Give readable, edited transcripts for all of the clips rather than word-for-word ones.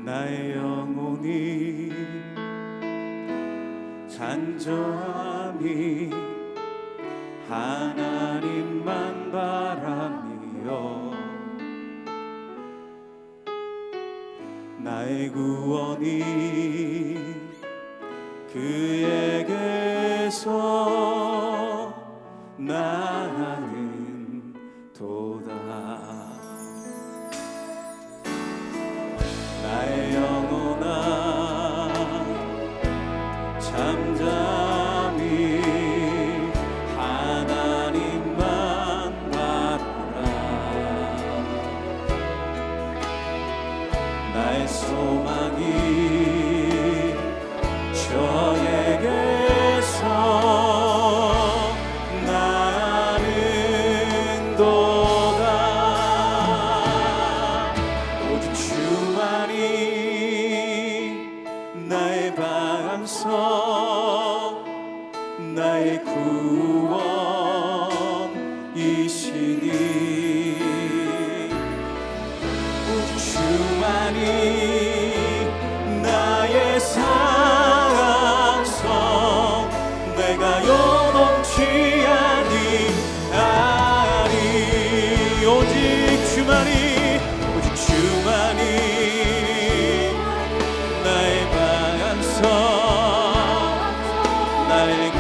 나의 영혼이 간절함이 하나님만 바라며 나의 구원이 그에게서 나는 도다. 나의 영혼아 잠잠히 하나님만 바라라. 나의 소망이 저에게서 나는 도다. 오직 주만이 나의 반석 나의 구원이시니 오직 주만이 나의 산성 내가 요동치 아니하리. 오직 주만이 나의 반석 나의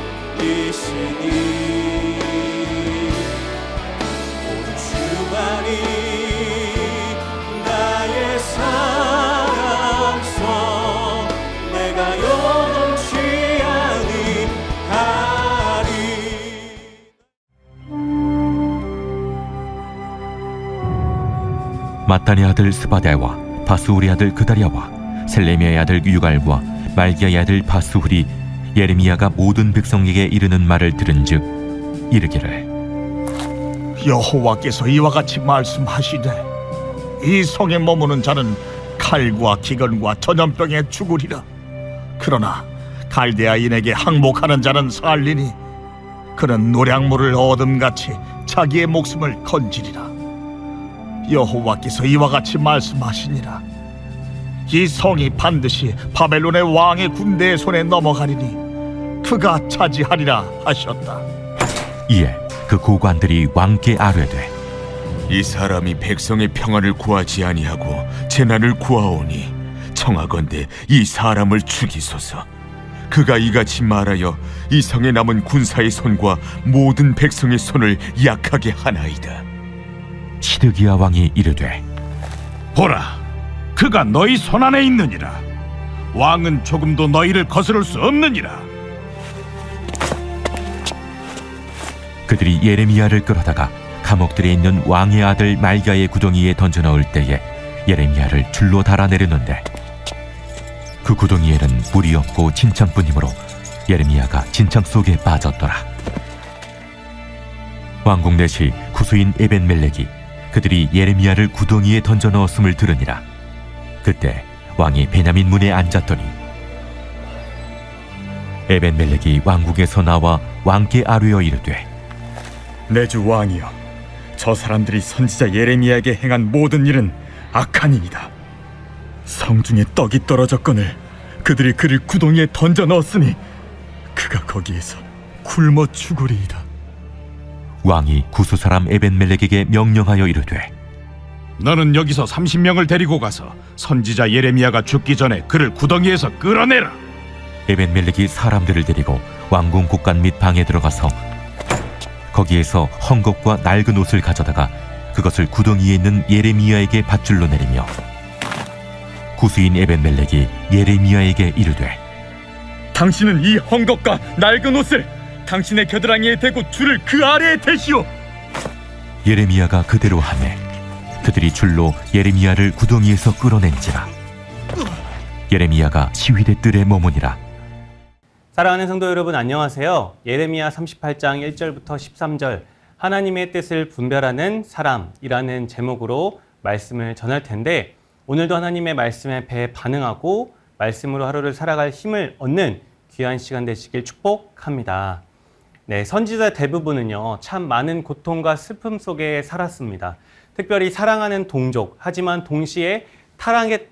구원이시니 오직 주만이 나의 사랑성 내가 요동치 아니하리. 마따니 아들 스바랴와 바스후리 아들 그다랴와 셀레미야의 아들 유갈과 말기야의 아들 바스후리 예레미야가 모든 백성에게 이르는 말을 들은즉 이르기를 여호와께서 이와 같이 말씀하시되 이 성에 머무는 자는 칼과 기근과 전염병에 죽으리라. 그러나 갈대아인에게 항복하는 자는 살리니 그는 노량물을 얻음같이 자기의 목숨을 건지리라. 여호와께서 이와 같이 말씀하시니라. 이 성이 반드시 바벨론의 왕의 군대의 손에 넘어가리니 그가 차지하리라 하셨다. 이에 그 고관들이 왕께 아뢰되 이 사람이 백성의 평안을 구하지 아니하고 재난을 구하오니 청하건대 이 사람을 죽이소서. 그가 이같이 말하여 이 성에 남은 군사의 손과 모든 백성의 손을 약하게 하나이다. 시드기야 왕이 이르되 보라, 그가 너희 손안에 있느니라. 왕은 조금도 너희를 거스를 수 없느니라. 그들이 예레미야를 끌어다가 감옥들에 있는 왕의 아들 말기야의 구덩이에 던져 넣을 때에 예레미야를 줄로 달아내렸는데 그 구덩이에는 물이 없고 진창뿐이므로 예레미야가 진창 속에 빠졌더라. 왕궁 내시 구수인 에벤멜렉이 그들이 예레미야를 구덩이에 던져 넣었음을 들으니라. 그때 왕이 베냐민 문에 앉았더니 에벤멜렉이 왕궁에서 나와 왕께 아뢰어 이르되 내 주 왕이여, 저 사람들이 선지자 예레미야에게 행한 모든 일은 악한이이다. 성중에 떡이 떨어졌거늘 그들이 그를 구덩이에 던져 넣었으니 그가 거기에서 굶어 죽으리이다. 왕이 구수 사람 에벤멜렉에게 명령하여 이르되 너는 여기서 30명을 데리고 가서 선지자 예레미야가 죽기 전에 그를 구덩이에서 끌어내라. 에벤멜렉이 사람들을 데리고 왕궁 곳간 및 방에 들어가서 거기에서 헝겊과 낡은 옷을 가져다가 그것을 구덩이에 있는 예레미야에게 밧줄로 내리며 구수인 에벤멜렉이 예레미야에게 이르되 당신은 이 헝겊과 낡은 옷을 당신의 겨드랑이에 대고 줄을 그 아래에 대시오. 예레미야가 그대로 하매 그들이 줄로 예레미야를 구덩이에서 끌어낸지라. 예레미야가 시위대 뜰에 머무니라. 사랑하는 성도 여러분, 안녕하세요. 예레미야 38장 1절부터 13절 하나님의 뜻을 분별하는 사람이라는 제목으로 말씀을 전할 텐데, 오늘도 하나님의 말씀에 배에 반응하고 말씀으로 하루를 살아갈 힘을 얻는 귀한 시간 되시길 축복합니다. 네, 선지자 대부분은요, 참 많은 고통과 슬픔 속에 살았습니다. 특별히 사랑하는 동족, 하지만 동시에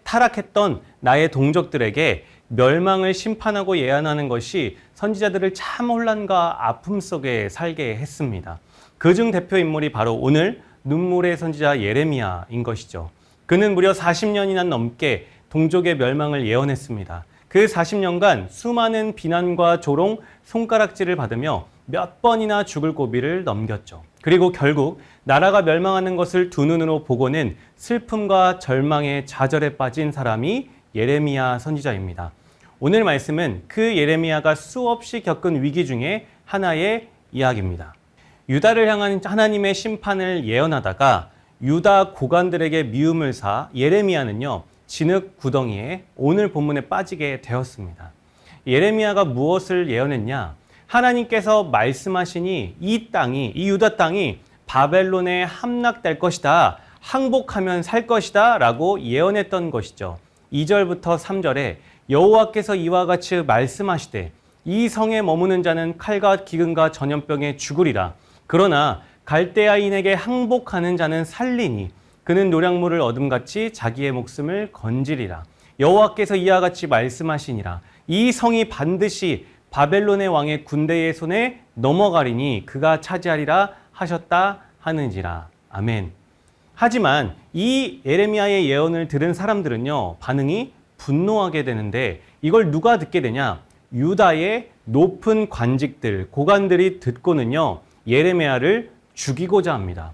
타락했던 나의 동족들에게 멸망을 심판하고 예언하는 것이 선지자들을 참 혼란과 아픔 속에 살게 했습니다. 그중 대표 인물이 바로 오늘 눈물의 선지자 예레미야인 것이죠. 그는 무려 40년이나 넘게 동족의 멸망을 예언했습니다. 그 40년간 수많은 비난과 조롱, 손가락질을 받으며 몇 번이나 죽을 고비를 넘겼죠. 그리고 결국 나라가 멸망하는 것을 두 눈으로 보고는 슬픔과 절망의 좌절에 빠진 사람이 예레미야 선지자입니다. 오늘 말씀은 그 예레미야가 수없이 겪은 위기 중에 하나의 이야기입니다. 유다를 향한 하나님의 심판을 예언하다가 유다 고관들에게 미움을 사 예레미야는요, 진흙 구덩이에 오늘 본문에 빠지게 되었습니다. 예레미야가 무엇을 예언했냐? 하나님께서 말씀하시니 이 유다 땅이 바벨론에 함락될 것이다. 항복하면 살 것이다. 라고 예언했던 것이죠. 2절부터 3절에 여호와께서 이와 같이 말씀하시되 이 성에 머무는 자는 칼과 기근과 전염병에 죽으리라. 그러나 갈대아인에게 항복하는 자는 살리니 그는 노량물을 얻음같이 자기의 목숨을 건지리라. 여호와께서 이와 같이 말씀하시니라. 이 성이 반드시 바벨론의 왕의 군대의 손에 넘어가리니 그가 차지하리라 하셨다 하는지라. 아멘. 하지만 이 예레미야의 예언을 들은 사람들은요, 반응이 분노하게 되는데 이걸 누가 듣게 되냐? 유다의 높은 관직들, 고관들이 듣고는요, 예레미야를 죽이고자 합니다.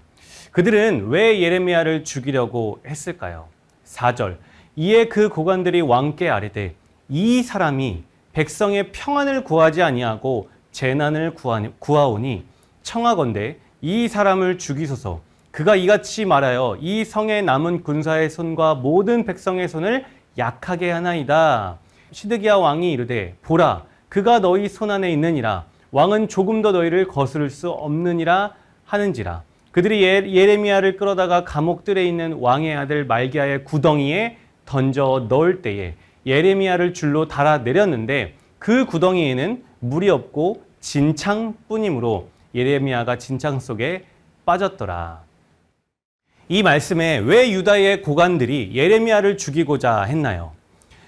그들은 왜 예레미야를 죽이려고 했을까요? 4절. 이에 그 고관들이 왕께 아뢰되 이 사람이 백성의 평안을 구하지 아니하고 재난을 구하오니 청하건대 이 사람을 죽이소서. 그가 이같이 말하여 이 성에 남은 군사의 손과 모든 백성의 손을 약하게 하나이다. 시드기야 왕이 이르되 보라, 그가 너희 손안에 있느니라. 왕은 조금 더 너희를 거스를 수 없느니라 하는지라. 그들이 예레미야를 끌어다가 감옥들에 있는 왕의 아들 말기야의 구덩이에 던져 넣을 때에 예레미야를 줄로 달아 내렸는데 그 구덩이에는 물이 없고 진창뿐이므로 예레미야가 진창 속에 빠졌더라. 이 말씀에 왜 유다의 고관들이 예레미야를 죽이고자 했나요?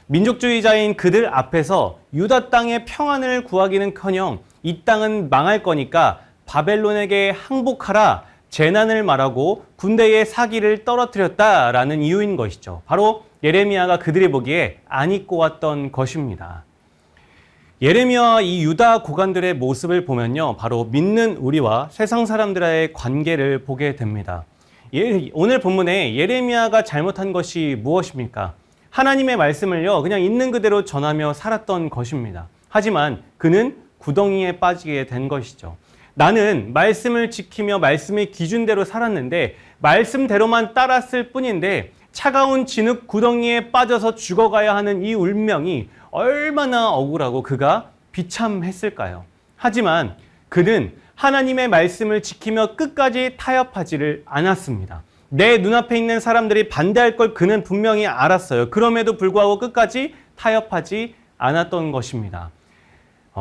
민족주의자인 그들 앞에서 유다 땅의 평안을 구하기는커녕 이 땅은 망할 거니까 바벨론에게 항복하라, 재난을 말하고 군대의 사기를 떨어뜨렸다라는 이유인 것이죠. 바로 예레미야가 그들이 보기에 안 잊고 왔던 것입니다. 예레미야와 이 유다 고관들의 모습을 보면요, 바로 믿는 우리와 세상 사람들의 관계를 보게 됩니다. 오늘 본문에 예레미야가 잘못한 것이 무엇입니까? 하나님의 말씀을요, 그냥 있는 그대로 전하며 살았던 것입니다. 하지만 그는 구덩이에 빠지게 된 것이죠. 나는 말씀을 지키며 말씀의 기준대로 살았는데 말씀대로만 따랐을 뿐인데 차가운 진흙 구덩이에 빠져서 죽어가야 하는 이 운명이 얼마나 억울하고 그가 비참했을까요? 하지만 그는 하나님의 말씀을 지키며 끝까지 타협하지를 않았습니다. 내 눈앞에 있는 사람들이 반대할 걸 그는 분명히 알았어요. 그럼에도 불구하고 끝까지 타협하지 않았던 것입니다.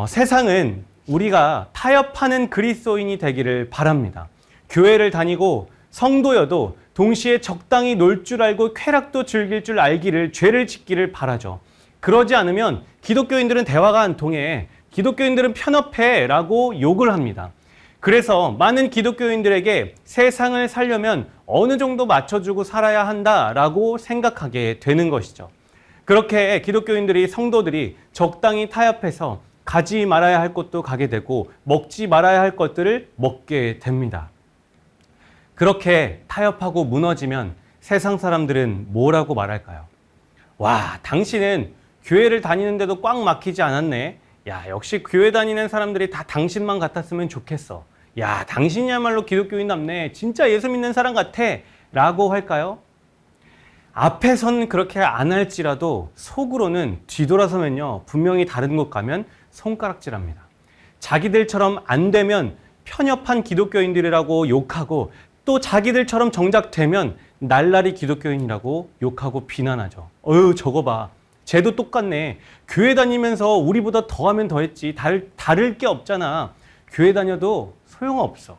세상은 우리가 타협하는 그리스도인이 되기를 바랍니다. 교회를 다니고 성도여도 동시에 적당히 놀 줄 알고 쾌락도 즐길 줄 알기를, 죄를 짓기를 바라죠. 그러지 않으면 기독교인들은 대화가 안 통해, 기독교인들은 편협해 라고 욕을 합니다. 그래서 많은 기독교인들에게 세상을 살려면 어느 정도 맞춰주고 살아야 한다라고 생각하게 되는 것이죠. 그렇게 기독교인들이, 성도들이 적당히 타협해서 가지 말아야 할 것도 가게 되고 먹지 말아야 할 것들을 먹게 됩니다. 그렇게 타협하고 무너지면 세상 사람들은 뭐라고 말할까요? 와, 당신은 교회를 다니는데도 꽉 막히지 않았네. 야, 역시 교회 다니는 사람들이 다 당신만 같았으면 좋겠어. 야, 당신이야말로 기독교인답네. 진짜 예수 믿는 사람 같아. 라고 할까요? 앞에선 그렇게 안 할지라도 속으로는 뒤돌아서면요, 분명히 다른 곳 가면 손가락질합니다. 자기들처럼 안 되면 편협한 기독교인들이라고 욕하고 또 자기들처럼 정작 되면 날라리 기독교인이라고 욕하고 비난하죠. 저거 봐. 쟤도 똑같네. 교회 다니면서 우리보다 더하면 더했지. 다를 게 없잖아. 교회 다녀도 소용없어.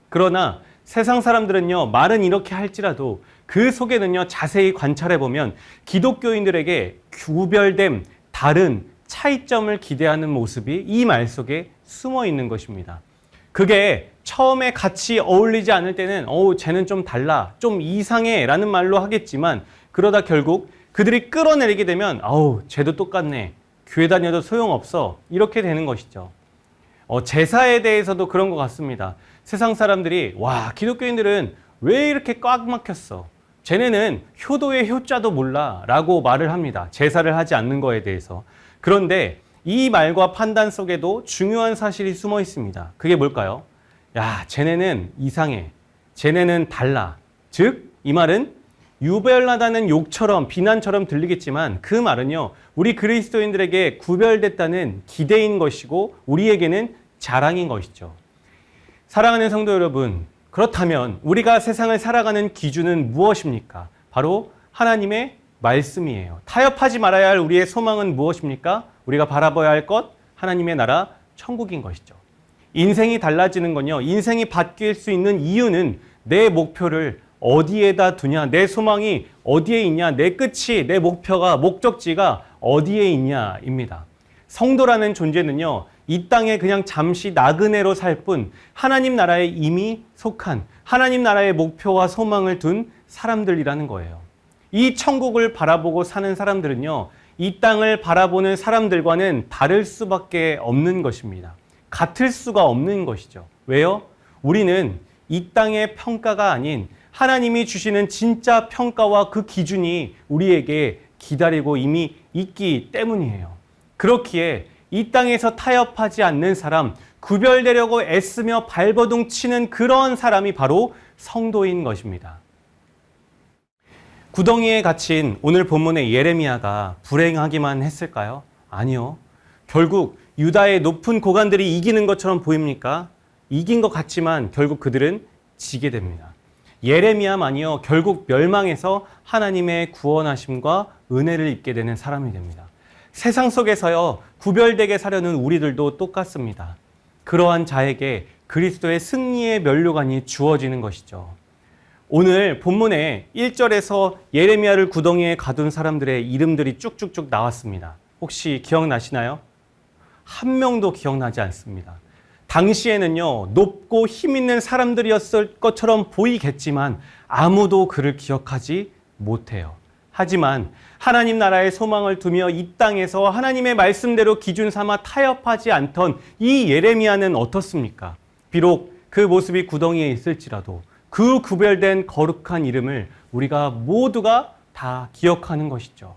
그러나 세상 사람들은요, 말은 이렇게 할지라도 그 속에는요, 자세히 관찰해 보면 기독교인들에게 구별됨, 다른 차이점을 기대하는 모습이 이 말 속에 숨어 있는 것입니다. 그게 처음에 같이 어울리지 않을 때는 쟤는 좀 달라, 좀 이상해 라는 말로 하겠지만 그러다 결국 그들이 끌어내리게 되면 쟤도 똑같네, 교회 다녀도 소용없어, 이렇게 되는 것이죠. 제사에 대해서도 그런 것 같습니다. 세상 사람들이 기독교인들은 왜 이렇게 꽉 막혔어? 쟤네는 효도의 효자도 몰라 라고 말을 합니다. 제사를 하지 않는 거에 대해서. 그런데 이 말과 판단 속에도 중요한 사실이 숨어 있습니다. 그게 뭘까요? 쟤네는 이상해. 쟤네는 달라. 즉, 이 말은 유별나다는 욕처럼 비난처럼 들리겠지만 그 말은요, 우리 그리스도인들에게 구별됐다는 기대인 것이고 우리에게는 자랑인 것이죠. 사랑하는 성도 여러분, 그렇다면 우리가 세상을 살아가는 기준은 무엇입니까? 바로 하나님의 말씀이에요. 타협하지 말아야 할 우리의 소망은 무엇입니까? 우리가 바라봐야 할 것, 하나님의 나라, 천국인 것이죠. 인생이 달라지는 건요, 인생이 바뀔 수 있는 이유는 내 목표를 어디에다 두냐, 내 소망이 어디에 있냐, 내 끝이, 내 목표가, 목적지가 어디에 있냐입니다. 성도라는 존재는요, 이 땅에 그냥 잠시 나그네로 살 뿐 하나님 나라에 이미 속한, 하나님 나라의 목표와 소망을 둔 사람들이라는 거예요. 이 천국을 바라보고 사는 사람들은요, 이 땅을 바라보는 사람들과는 다를 수밖에 없는 것입니다. 같을 수가 없는 것이죠. 왜요? 우리는 이 땅의 평가가 아닌 하나님이 주시는 진짜 평가와 그 기준이 우리에게 기다리고 이미 있기 때문이에요. 그렇기에 이 땅에서 타협하지 않는 사람, 구별되려고 애쓰며 발버둥 치는 그런 사람이 바로 성도인 것입니다. 구덩이에 갇힌 오늘 본문의 예레미야가 불행하기만 했을까요? 아니요. 결국 유다의 높은 고관들이 이기는 것처럼 보입니까? 이긴 것 같지만 결국 그들은 지게 됩니다. 예레미야만이요, 결국 멸망해서 하나님의 구원하심과 은혜를 입게 되는 사람이 됩니다. 세상 속에서요, 구별되게 사려는 우리들도 똑같습니다. 그러한 자에게 그리스도의 승리의 면류관이 주어지는 것이죠. 오늘 본문에 1절에서 예레미야를 구덩이에 가둔 사람들의 이름들이 쭉쭉쭉 나왔습니다. 혹시 기억나시나요? 한 명도 기억나지 않습니다. 당시에는요, 높고 힘 있는 사람들이었을 것처럼 보이겠지만 아무도 그를 기억하지 못해요. 하지만 하나님 나라의 소망을 두며 이 땅에서 하나님의 말씀대로 기준 삼아 타협하지 않던 이 예레미야는 어떻습니까? 비록 그 모습이 구덩이에 있을지라도 그 구별된 거룩한 이름을 우리가 모두가 다 기억하는 것이죠.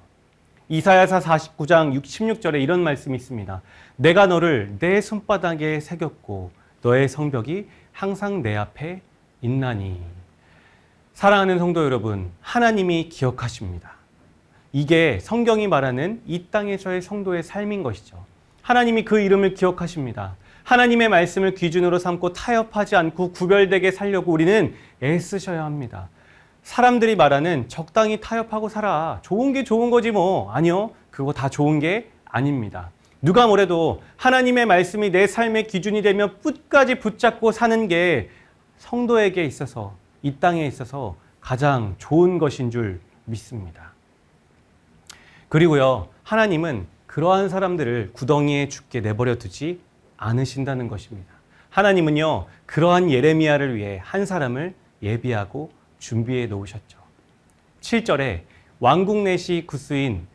이사야서 49장 16절에 이런 말씀이 있습니다. 내가 너를 내 손바닥에 새겼고 너의 성벽이 항상 내 앞에 있나니. 사랑하는 성도 여러분, 하나님이 기억하십니다. 이게 성경이 말하는 이 땅에서의 성도의 삶인 것이죠. 하나님이 그 이름을 기억하십니다. 하나님의 말씀을 기준으로 삼고 타협하지 않고 구별되게 살려고 우리는 애쓰셔야 합니다. 사람들이 말하는 적당히 타협하고 살아, 좋은 게 좋은 거지 뭐. 아니요, 그거 다 좋은 게 아닙니다. 누가 뭐래도 하나님의 말씀이 내 삶의 기준이 되며 끝까지 붙잡고 사는 게 성도에게 있어서, 이 땅에 있어서 가장 좋은 것인 줄 믿습니다. 그리고요, 하나님은 그러한 사람들을 구덩이에 죽게 내버려 두지 않으신다는 것입니다. 하나님은요, 그러한 예레미야를 위해 한 사람을 예비하고 준비해 놓으셨죠. 7절에 왕국 내시 구스인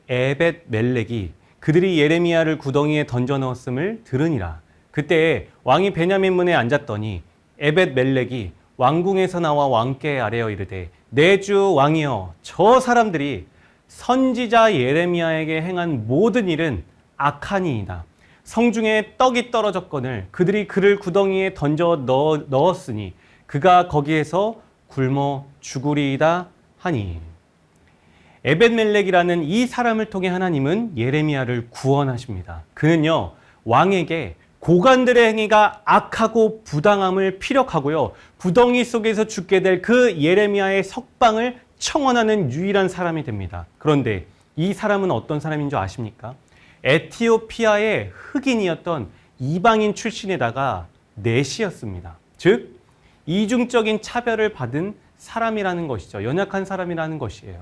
에벳 멜렉이 그들이 예레미야를 구덩이에 던져 넣었음을 들으니라. 그때 왕이 베냐민 문에 앉았더니 에벳 멜렉이 왕궁에서 나와 왕께 아뢰어 이르되 내 주 왕이여, 저 사람들이 선지자 예레미야에게 행한 모든 일은 악하니이다. 성중에 떡이 떨어졌거늘 그들이 그를 구덩이에 던져 넣었으니 그가 거기에서 굶어 죽으리이다 하니. 에벳멜렉이라는 이 사람을 통해 하나님은 예레미야를 구원하십니다. 그는요, 왕에게 고관들의 행위가 악하고 부당함을 피력하고요, 구덩이 속에서 죽게 될 그 예레미야의 석방을 청원하는 유일한 사람이 됩니다. 그런데 이 사람은 어떤 사람인 줄 아십니까? 에티오피아의 흑인이었던 이방인 출신에다가 내시였습니다. 즉 이중적인 차별을 받은 사람이라는 것이죠. 연약한 사람이라는 것이에요.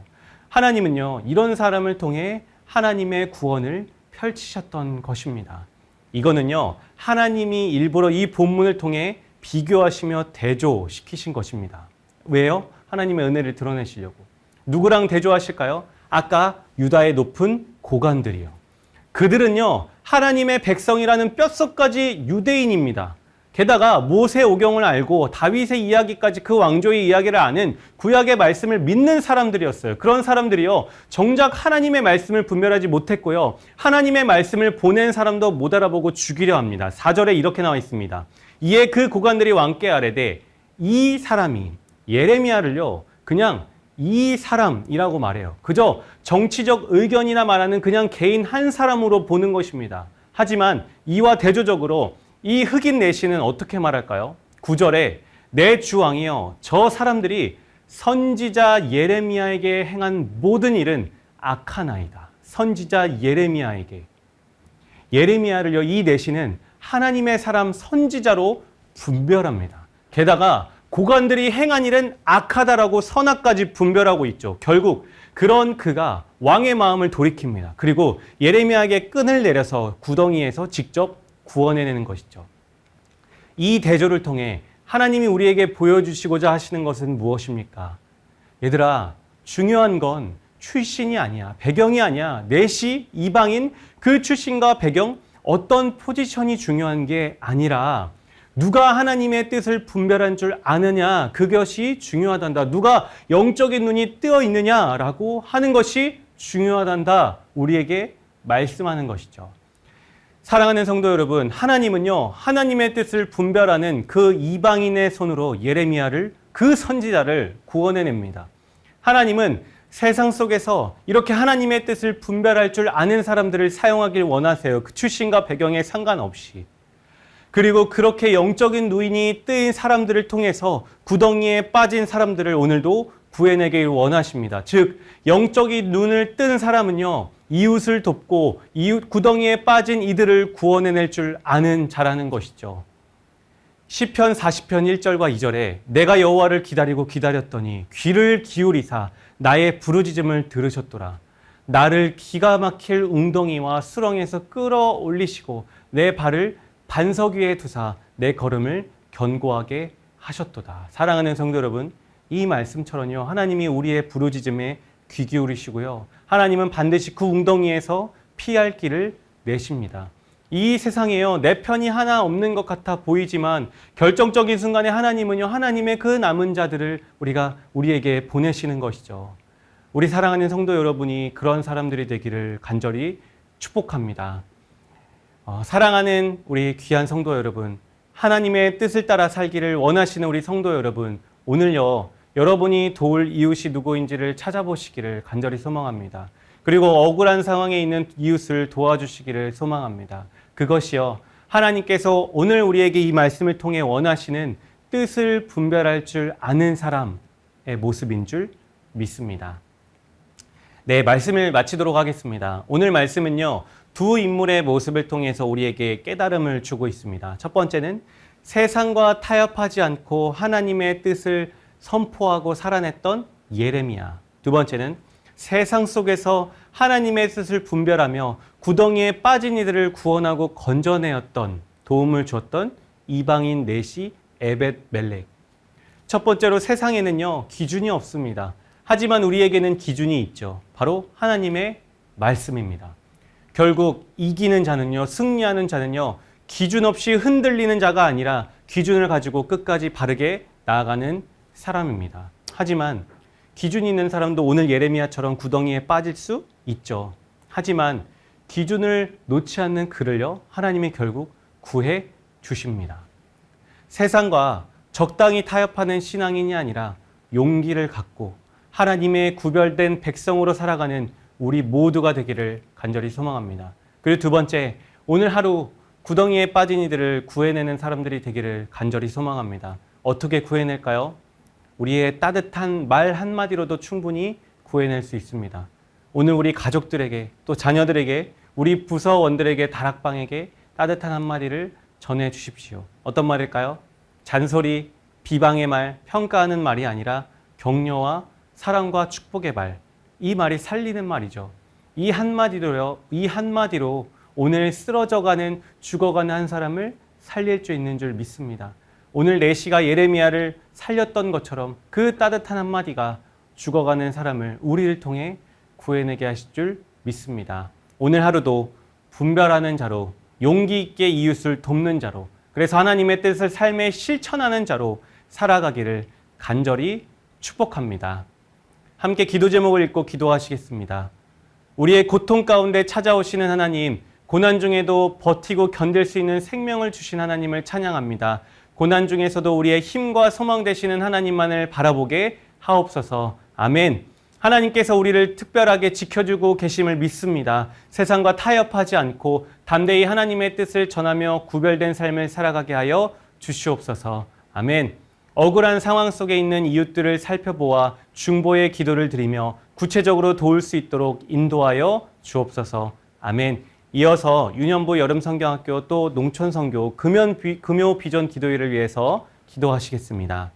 하나님은요, 이런 사람을 통해 하나님의 구원을 펼치셨던 것입니다. 이거는요, 하나님이 일부러 이 본문을 통해 비교하시며 대조시키신 것입니다. 왜요? 하나님의 은혜를 드러내시려고. 누구랑 대조하실까요? 아까 유다의 높은 고관들이요. 그들은요, 하나님의 백성이라는 뼛속까지 유대인입니다. 게다가 모세 오경을 알고 다윗의 이야기까지 그 왕조의 이야기를 아는 구약의 말씀을 믿는 사람들이었어요. 그런 사람들이요, 정작 하나님의 말씀을 분별하지 못했고요, 하나님의 말씀을 보낸 사람도 못 알아보고 죽이려 합니다. 4절에 이렇게 나와 있습니다. 이에 그 고관들이 왕께 아뢰되 이 사람이, 예레미야를요, 그냥 이 사람이라고 말해요. 그저 정치적 의견이나 말하는 그냥 개인 한 사람으로 보는 것입니다. 하지만 이와 대조적으로 이 흑인 내시는 어떻게 말할까요? 9절에 내 주왕이여, 저 사람들이 선지자 예레미야에게 행한 모든 일은 악하나이다. 선지자 예레미야에게. 예레미야를요, 이 내시는 하나님의 사람 선지자로 분별합니다. 게다가 고관들이 행한 일은 악하다라고 선악까지 분별하고 있죠. 결국 그런 그가 왕의 마음을 돌이킵니다. 그리고 예레미야에게 끈을 내려서 구덩이에서 직접 구원해내는 것이죠. 이 대조를 통해 하나님이 우리에게 보여주시고자 하시는 것은 무엇입니까? 얘들아, 중요한 건 출신이 아니야, 배경이 아니야. 내시, 이방인, 그 출신과 배경, 어떤 포지션이 중요한 게 아니라 누가 하나님의 뜻을 분별한 줄 아느냐, 그것이 중요하단다. 누가 영적인 눈이 뜨어 있느냐라고 하는 것이 중요하단다. 우리에게 말씀하는 것이죠. 사랑하는 성도 여러분, 하나님은요, 하나님의 뜻을 분별하는 그 이방인의 손으로 예레미야를, 그 선지자를 구원해냅니다. 하나님은 세상 속에서 이렇게 하나님의 뜻을 분별할 줄 아는 사람들을 사용하길 원하세요. 그 출신과 배경에 상관없이. 그리고 그렇게 영적인 누인이 뜨인 사람들을 통해서 구덩이에 빠진 사람들을 오늘도 구해내길 원하십니다. 즉, 영적인 눈을 뜬 사람은요, 이웃을 돕고 이웃 구덩이에 빠진 이들을 구원해낼 줄 아는 자라는 것이죠. 시편 40편 1절과 2절에 내가 여호와를 기다리고 기다렸더니 귀를 기울이사 나의 부르짖음을 들으셨도라. 나를 기가 막힐 웅덩이와 수렁에서 끌어올리시고 내 발을 반석 위에 두사 내 걸음을 견고하게 하셨도다. 사랑하는 성도 여러분, 이 말씀처럼요, 하나님이 우리의 부르짖음에 귀 기울이시고요, 하나님은 반드시 그 웅덩이에서 피할 길을 내십니다. 이 세상에요, 내 편이 하나 없는 것 같아 보이지만 결정적인 순간에 하나님은요, 하나님의 그 남은 자들을 우리에게 보내시는 것이죠. 우리 사랑하는 성도 여러분이 그런 사람들이 되기를 간절히 축복합니다. 사랑하는 우리 귀한 성도 여러분, 하나님의 뜻을 따라 살기를 원하시는 우리 성도 여러분, 오늘요, 여러분이 도울 이웃이 누구인지를 찾아보시기를 간절히 소망합니다. 그리고 억울한 상황에 있는 이웃을 도와주시기를 소망합니다. 그것이요, 하나님께서 오늘 우리에게 이 말씀을 통해 원하시는 뜻을 분별할 줄 아는 사람의 모습인 줄 믿습니다. 네, 말씀을 마치도록 하겠습니다. 오늘 말씀은요, 두 인물의 모습을 통해서 우리에게 깨달음을 주고 있습니다. 첫 번째는 세상과 타협하지 않고 하나님의 뜻을 선포하고 살아냈던 예레미야. 두 번째는 세상 속에서 하나님의 뜻을 분별하며 구덩이에 빠진 이들을 구원하고 건져내었던, 도움을 주었던 이방인 내시 에벳 멜렉. 첫 번째로 세상에는요, 기준이 없습니다. 하지만 우리에게는 기준이 있죠. 바로 하나님의 말씀입니다. 결국 이기는 자는요, 승리하는 자는요, 기준 없이 흔들리는 자가 아니라 기준을 가지고 끝까지 바르게 나아가는 사람입니다. 하지만 기준이 있는 사람도 오늘 예레미야처럼 구덩이에 빠질 수 있죠. 하지만 기준을 놓지 않는 그를요, 하나님이 결국 구해 주십니다. 세상과 적당히 타협하는 신앙인이 아니라 용기를 갖고 하나님의 구별된 백성으로 살아가는 우리 모두가 되기를 간절히 소망합니다. 그리고 두 번째, 오늘 하루 구덩이에 빠진 이들을 구해내는 사람들이 되기를 간절히 소망합니다. 어떻게 구해낼까요? 우리의 따뜻한 말 한마디로도 충분히 구해낼 수 있습니다. 오늘 우리 가족들에게, 또 자녀들에게, 우리 부서원들에게, 다락방에게 따뜻한 한마디를 전해 주십시오. 어떤 말일까요? 잔소리, 비방의 말, 평가하는 말이 아니라 격려와 사랑과 축복의 말, 이 말이 살리는 말이죠. 이 한마디로 오늘 쓰러져가는, 죽어가는 한 사람을 살릴 수 있는 줄 믿습니다. 오늘 내시가 예레미야를 살렸던 것처럼 그 따뜻한 한마디가 죽어가는 사람을 우리를 통해 구해내게 하실 줄 믿습니다. 오늘 하루도 분별하는 자로, 용기 있게 이웃을 돕는 자로, 그래서 하나님의 뜻을 삶에 실천하는 자로 살아가기를 간절히 축복합니다. 함께 기도 제목을 읽고 기도하시겠습니다. 우리의 고통 가운데 찾아오시는 하나님, 고난 중에도 버티고 견딜 수 있는 생명을 주신 하나님을 찬양합니다. 고난 중에서도 우리의 힘과 소망 되시는 하나님만을 바라보게 하옵소서. 아멘. 하나님께서 우리를 특별하게 지켜주고 계심을 믿습니다. 세상과 타협하지 않고 담대히 하나님의 뜻을 전하며 구별된 삶을 살아가게 하여 주시옵소서. 아멘. 억울한 상황 속에 있는 이웃들을 살펴보아 중보의 기도를 드리며 구체적으로 도울 수 있도록 인도하여 주옵소서. 아멘. 이어서 유년부 여름성경학교 또 농촌성교 금요 비전 기도회를 위해서 기도하시겠습니다.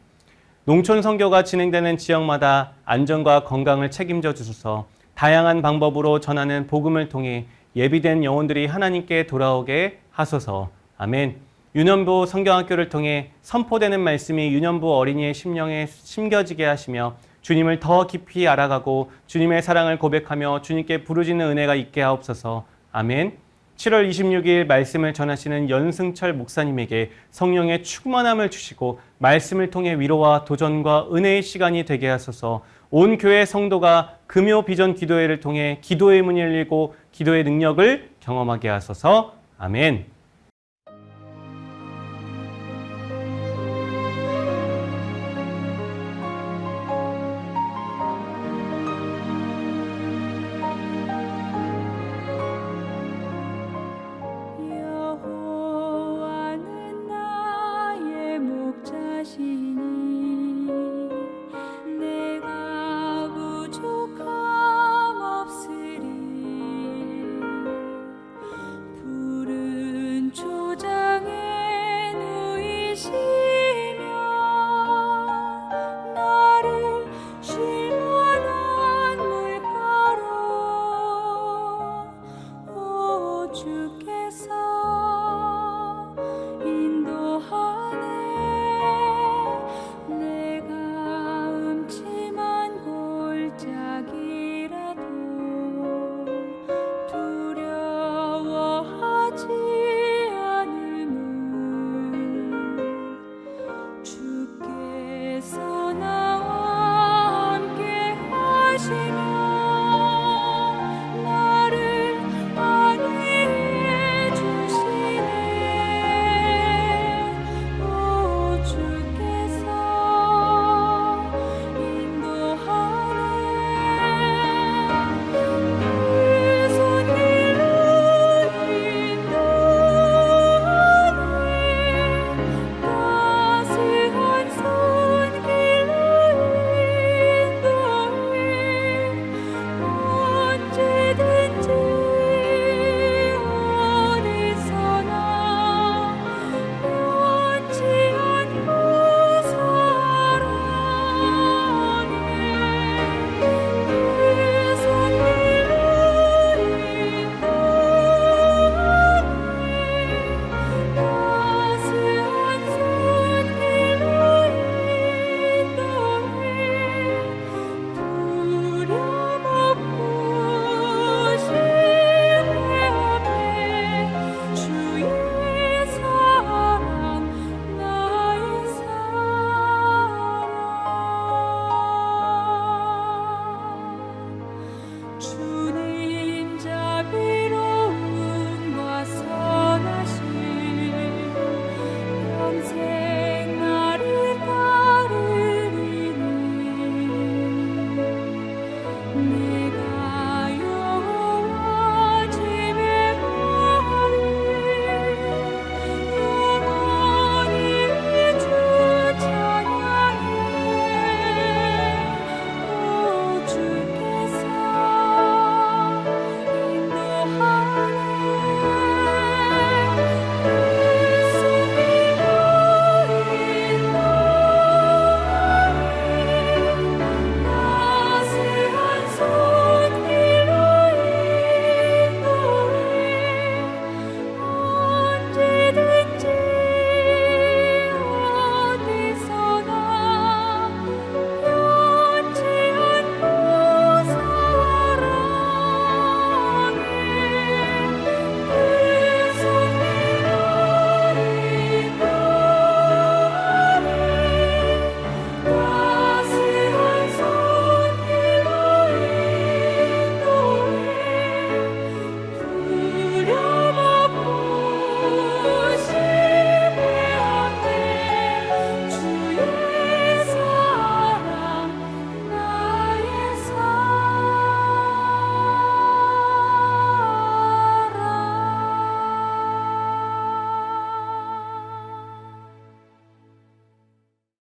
농촌성교가 진행되는 지역마다 안전과 건강을 책임져 주소서. 다양한 방법으로 전하는 복음을 통해 예비된 영혼들이 하나님께 돌아오게 하소서. 아멘. 유년부 성경학교를 통해 선포되는 말씀이 유년부 어린이의 심령에 심겨지게 하시며 주님을 더 깊이 알아가고 주님의 사랑을 고백하며 주님께 부르짖는 은혜가 있게 하옵소서. 아멘. 7월 26일 말씀을 전하시는 연승철 목사님에게 성령의 충만함을 주시고 말씀을 통해 위로와 도전과 은혜의 시간이 되게 하소서. 온 교회 성도가 금요 비전 기도회를 통해 기도의 문이 열리고 기도의 능력을 경험하게 하소서. 아멘.